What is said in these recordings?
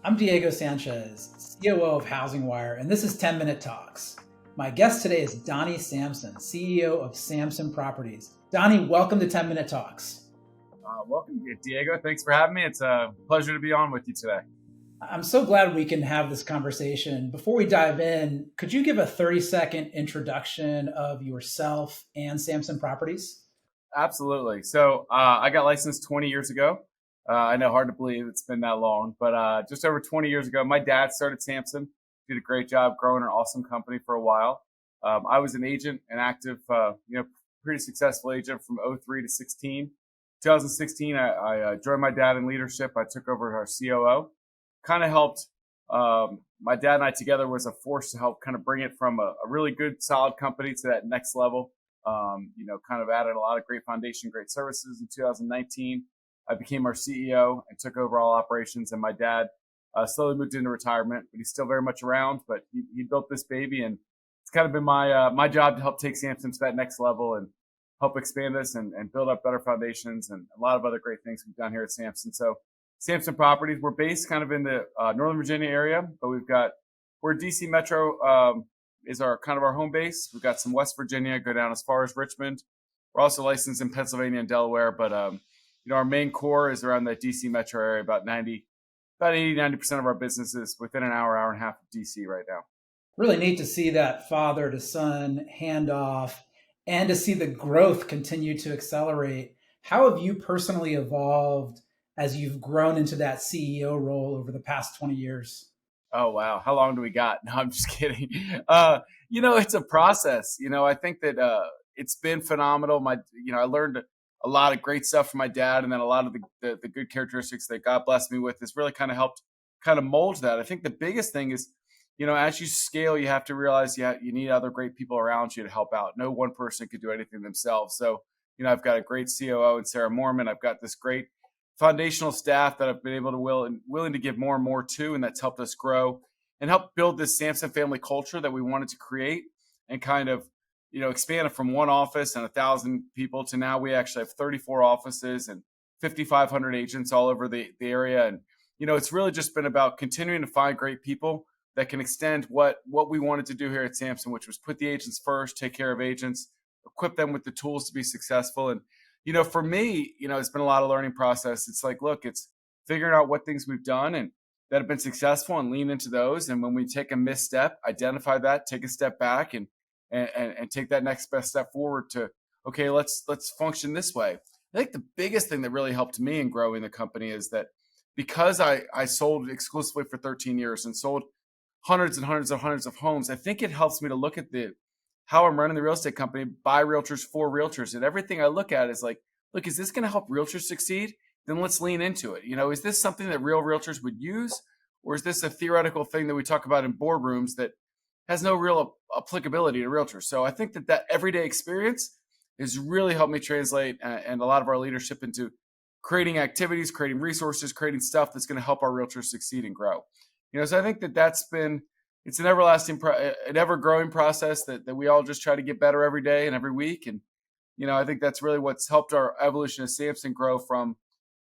I'm Diego Sanchez, COO of HousingWire, and this is 10 Minute Talks. My guest today is Donny Samson, CEO of Samson Properties. Donny, welcome to 10 Minute Talks. Welcome, Diego. Thanks for having me. It's a pleasure to be on with you today. I'm so glad we can have this conversation. Before we dive in, could you give a 30-second introduction of yourself and Samson Properties? Absolutely. So I got licensed 20 years ago. I know, hard to believe it's been that long, but just over 20 years ago, my dad started Samson. Did a great job growing an awesome company for a while. I was an agent, an active, pretty successful agent from '03 to 16. 2016, I joined my dad in leadership. I took over our COO. Kind of helped. My dad and I together was a force to help kind of bring it from a really good, solid company to that next level. Kind of added a lot of great foundation, great services. In 2019, I became our CEO and took over all operations. And my dad slowly moved into retirement, but he's still very much around. But he built this baby, and it's kind of been my job to help take Samson to that next level and help expand us and build up better foundations and a lot of other great things we've done here at Samson. So Samson Properties, we're based kind of in the Northern Virginia area, but we're DC Metro is our kind of our home base. We've got some West Virginia, go down as far as Richmond. We're also licensed in Pennsylvania and Delaware, but our main core is around the DC Metro area. About 90% of our business is within an hour and a half of DC right now. Really neat to see that father to son handoff and to see the growth continue to accelerate. How have you personally evolved as you've grown into that CEO role over the past 20 years? Oh wow, how long do we got? No, I'm just kidding. It's a process. I think that it's been phenomenal. I learned a lot of great stuff from my dad, and then a lot of the good characteristics that God blessed me with has really kind of helped kind of mold that. I think the biggest thing is, as you scale, you have to realize you need other great people around you to help out. No one person could do anything themselves. So, I've got a great COO in Sarah Mormon. I've got this great foundational staff that I've been able to willing to give more and more to, and that's helped us grow and help build this Samson family culture that we wanted to create and kind of, expand it from one office and 1,000 people to now we actually have 34 offices and 5,500 agents all over the area. And, it's really just been about continuing to find great people that can extend what we wanted to do here at Samson, which was put the agents first, take care of agents, equip them with the tools to be successful. And for me, it's been a lot of learning process. It's like, look, it's figuring out what things we've done and that have been successful and lean into those. And when we take a misstep, identify that, take a step back and take that next best step forward to, okay, let's function this way. I think the biggest thing that really helped me in growing the company is that because I sold exclusively for 13 years and sold hundreds and hundreds and hundreds of homes, I think it helps me to look at how I'm running the real estate company by realtors for realtors. And everything I look at is like, look, is this going to help realtors succeed? Then let's lean into it. Is this something that real realtors would use? Or is this a theoretical thing that we talk about in boardrooms that has no real applicability to realtors? So I think that everyday experience has really helped me translate and a lot of our leadership into creating activities, creating resources, creating stuff that's going to help our realtors succeed and grow. So I think it's an an ever-growing process that we all just try to get better every day and every week. And, I think that's really what's helped our evolution of Samson grow from,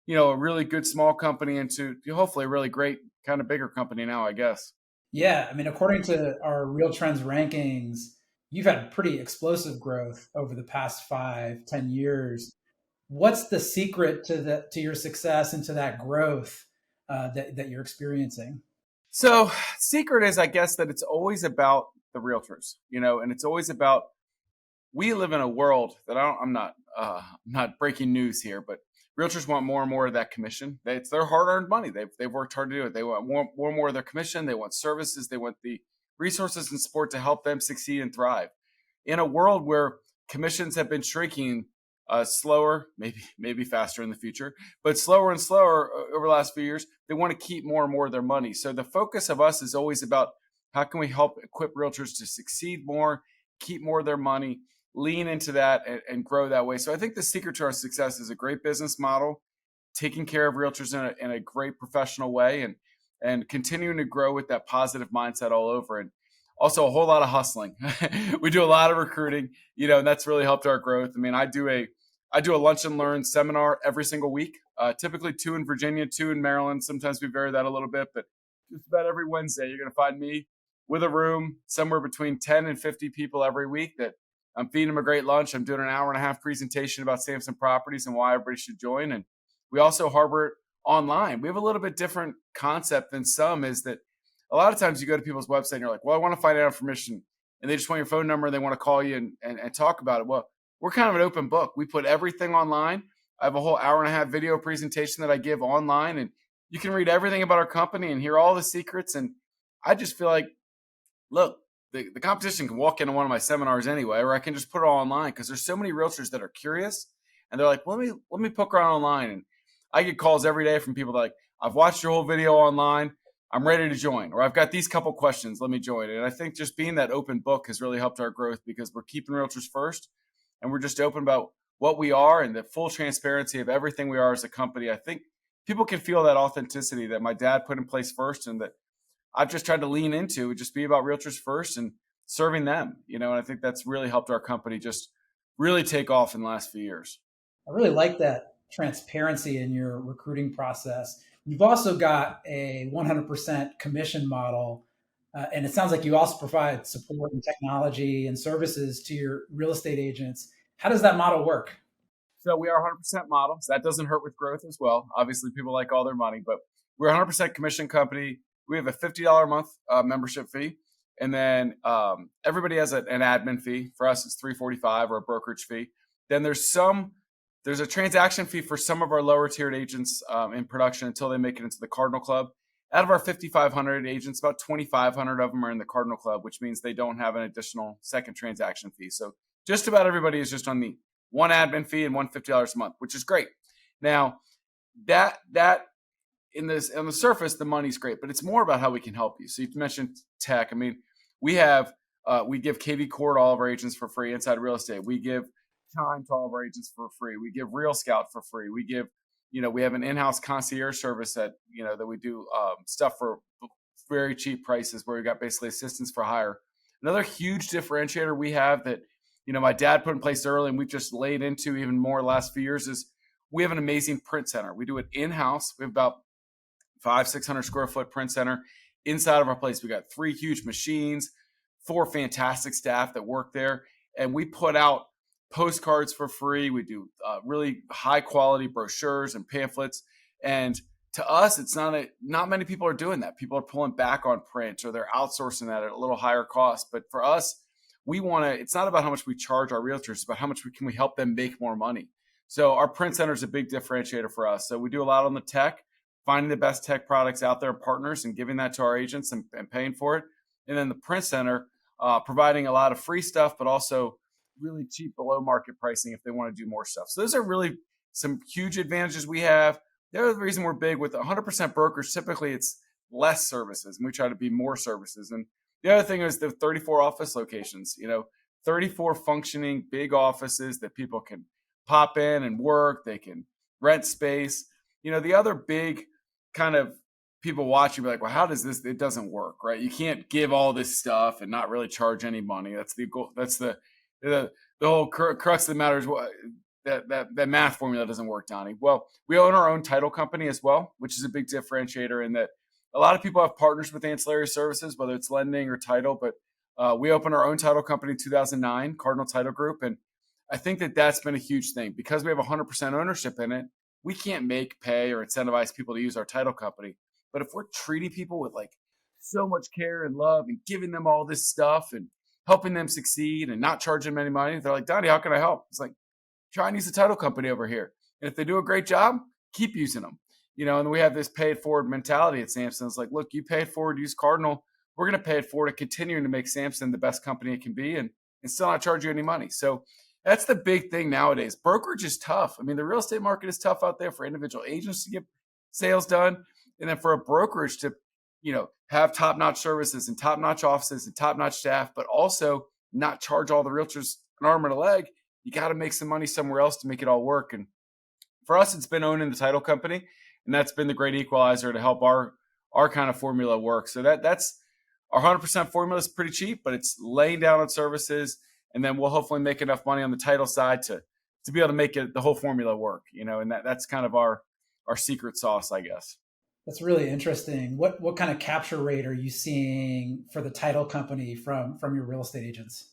a really good small company into hopefully a really great kind of bigger company now, I guess. Yeah, I mean, according to our Real Trends rankings, you've had pretty explosive growth over the past 5, 10 years. What's the secret to your success and to that growth that you're experiencing? So secret is, I guess, that it's always about the realtors, and it's always about, we live in a world that I'm not breaking news here, but realtors want more and more of that commission. It's their hard-earned money. They've worked hard to do it. They want more and more of their commission. They want services. They want the resources and support to help them succeed and thrive. In a world where commissions have been shrinking slower, maybe faster in the future, but slower and slower over the last few years, they want to keep more and more of their money. So the focus of us is always about how can we help equip realtors to succeed more, keep more of their money, lean into that and grow that way. So I think the secret to our success is a great business model, taking care of realtors in a great professional way and continuing to grow with that positive mindset all over. And also a whole lot of hustling. We do a lot of recruiting, and that's really helped our growth. I mean, I do a lunch and learn seminar every single week, typically 2 in Virginia, 2 in Maryland. Sometimes we vary that a little bit, but just about every Wednesday, you're going to find me with a room somewhere between 10 and 50 people every week that I'm feeding them a great lunch. I'm doing an hour and a half presentation about Samson Properties and why everybody should join. And we also harbor it online. We have a little bit different concept than some, is that a lot of times you go to people's website and you're like, well, I want to find out information. And they just want your phone number and they want to call you and talk about it. Well, we're kind of an open book. We put everything online. I have a whole hour and a half video presentation that I give online, and you can read everything about our company and hear all the secrets. And I just feel like, look, the competition can walk into one of my seminars anyway, or I can just put it all online, because there's so many realtors that are curious and they're like, let me poke around online. And I get calls every day from people like, I've watched your whole video online. I'm ready to join, or I've got these couple questions. Let me join. And I think just being that open book has really helped our growth, because we're keeping realtors first and we're just open about what we are and the full transparency of everything we are as a company. I think people can feel that authenticity that my dad put in place first, and that I've just tried to lean into, just be about realtors first and serving them, and I think that's really helped our company just really take off in the last few years. I really like that transparency in your recruiting process. You've also got a 100% commission model. And it sounds like you also provide support and technology and services to your real estate agents. How does that model work? So we are 100% model. So that doesn't hurt with growth as well. Obviously, people like all their money, but we're a 100% commission company. We have a $50 a month membership fee. And then everybody has an admin fee. For us, it's $345, or a brokerage fee. Then there's a transaction fee for some of our lower tiered agents in production until they make it into the Cardinal Club. Out of our 5,500 agents, about 2,500 of them are in the Cardinal Club, which means they don't have an additional second transaction fee. So just about everybody is just on the one admin fee and $150 a month, which is great. Now, that on the surface, the money's great, but it's more about how we can help you. So you mentioned tech. I mean, we give KV Core to all of our agents for free inside real estate. We give time to all of our agents for free. We give Real Scout for free. We give, we have an in-house concierge service that we do stuff for very cheap prices, where we got basically assistance for hire. Another huge differentiator we have that, my dad put in place early and we've just laid into even more the last few years, is we have an amazing print center. We do it in-house. We have about 500-600 square foot print center inside of our place. We got 3 huge machines, 4 fantastic staff that work there, and we put out postcards for free. We do really high quality brochures and pamphlets. And to us, it's not many people are doing that. People are pulling back on print, or they're outsourcing that at a little higher cost. But for us, it's not about how much we charge our realtors, it's about how much can we help them make more money. So our print center is a big differentiator for us. So we do a lot on the tech, finding the best tech products out there, partners, and giving that to our agents and paying for it. And then the print center, providing a lot of free stuff, but also really cheap below market pricing if they want to do more stuff. So those are really some huge advantages we have. The other reason we're big with 100% brokers, typically it's less services, and we try to be more services. And the other thing is the 34 office locations, 34 functioning big offices that people can pop in and work. They can rent space. The other big kind of people watch you be like, well, how does this? It doesn't work, right? You can't give all this stuff and not really charge any money. That's the goal. That's the whole crux of the matter is that math formula doesn't work, Donny. Well, we own our own title company as well, which is a big differentiator in that a lot of people have partners with ancillary services, whether it's lending or title, but we opened our own title company in 2009, Cardinal Title Group. And I think that's been a huge thing because we have 100% ownership in it. We can't pay or incentivize people to use our title company. But if we're treating people with like so much care and love and giving them all this stuff and helping them succeed and not charging them any money, they're like, Donny, how can I help? It's like, try and use the title company over here. And if they do a great job, keep using them. And we have this pay it forward mentality at Samson. It's like, look, you pay it forward, use Cardinal. We're going to pay it forward and continuing to make Samson the best company it can be and still not charge you any money. So that's the big thing nowadays. Brokerage is tough. I mean, the real estate market is tough out there for individual agents to get sales done. And then for a brokerage to, have top-notch services and top-notch offices and top-notch staff, but also not charge all the realtors an arm and a leg. You got to make some money somewhere else to make it all work. And for us, it's been owning the title company, and that's been the great equalizer to help our kind of formula work. So that's our 100% formula is pretty cheap, but it's laying down on services, and then we'll hopefully make enough money on the title side to be able to make the whole formula work. And that's kind of our secret sauce, I guess. That's really interesting. What kind of capture rate are you seeing for the title company from your real estate agents?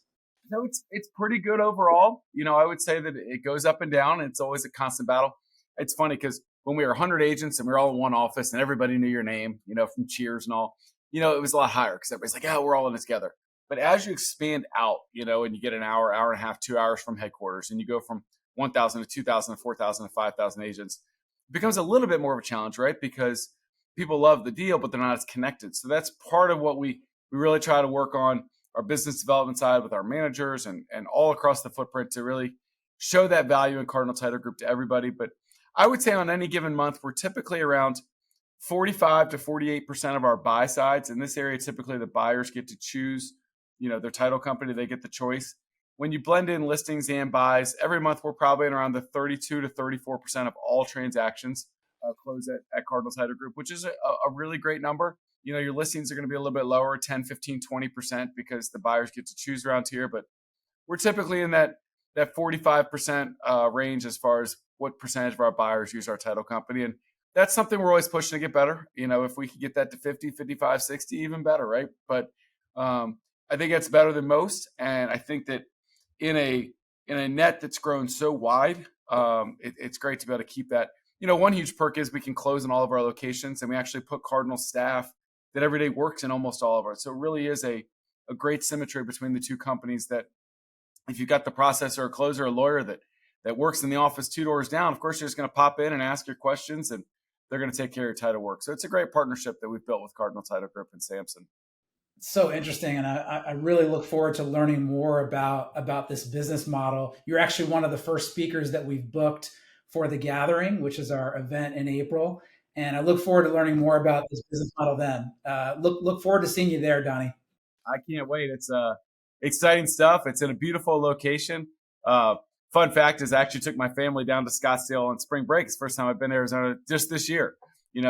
No, it's pretty good overall. I would say that it goes up and down. And it's always a constant battle. It's funny because when we were 100 agents and we were all in one office and everybody knew your name, from Cheers and all, it was a lot higher because everybody's like, "Oh, we're all in this together." But as you expand out, and you get an hour, hour and a half, 2 hours from headquarters, and you go from 1,000 to 2,000 to 4,000 to 5,000 agents, it becomes a little bit more of a challenge, right? Because people love the deal, but they're not as connected. So that's part of what we really try to work on our business development side with our managers and all across the footprint to really show that value in Cardinal Title Group to everybody. But I would say on any given month, we're typically around 45 to 48% of our buy sides. In this area, typically the buyers get to choose, their title company, they get the choice. When you blend in listings and buys, every month we're probably in around the 32 to 34% of all transactions close at Cardinal Title Group, which is a really great number. Your listings are going to be a little bit lower, 10, 15, 20%, because the buyers get to choose around here. But we're typically in that 45% range as far as what percentage of our buyers use our title company. And that's something we're always pushing to get better. If we could get that to 50, 55, 60, even better, right? But I think that's better than most. And I think that in a net that's grown so wide, it's great to be able to keep that. One huge perk is we can close in all of our locations, and we actually put Cardinal staff that every day works in almost all of ours. So it really is a great symmetry between the two companies, that if you've got the processor, a closer, a lawyer that works in the office 2 doors down, of course, you're just going to pop in and ask your questions, and they're going to take care of your title work. So it's a great partnership that we've built with Cardinal Title Group and Samson. So interesting, and I really look forward to learning more about this business model. You're actually one of the first speakers that we've booked for the gathering, which is our event in April, and I look forward to learning more about this business model then. Look forward to seeing you there, Donny. I can't wait. It's exciting stuff. It's in a beautiful location. Fun fact is I actually took my family down to Scottsdale on spring break. It's the first time I've been to Arizona just this year.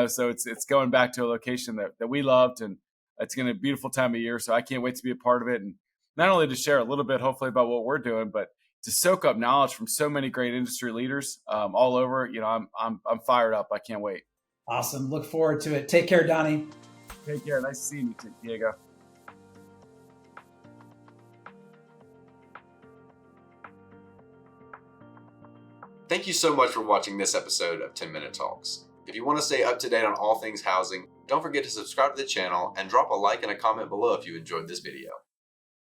So it's going back to a location that we loved, and it's going to be a beautiful time of year. So I can't wait to be a part of it, and not only to share a little bit, hopefully, about what we're doing, but to soak up knowledge from so many great industry leaders all over. I'm fired up. I can't wait. Awesome. Look forward to it. Take care, Donny. Take care. Nice seeing you, Diego. Thank you so much for watching this episode of 10 Minute Talks. If you want to stay up to date on all things housing, don't forget to subscribe to the channel and drop a like and a comment below if you enjoyed this video.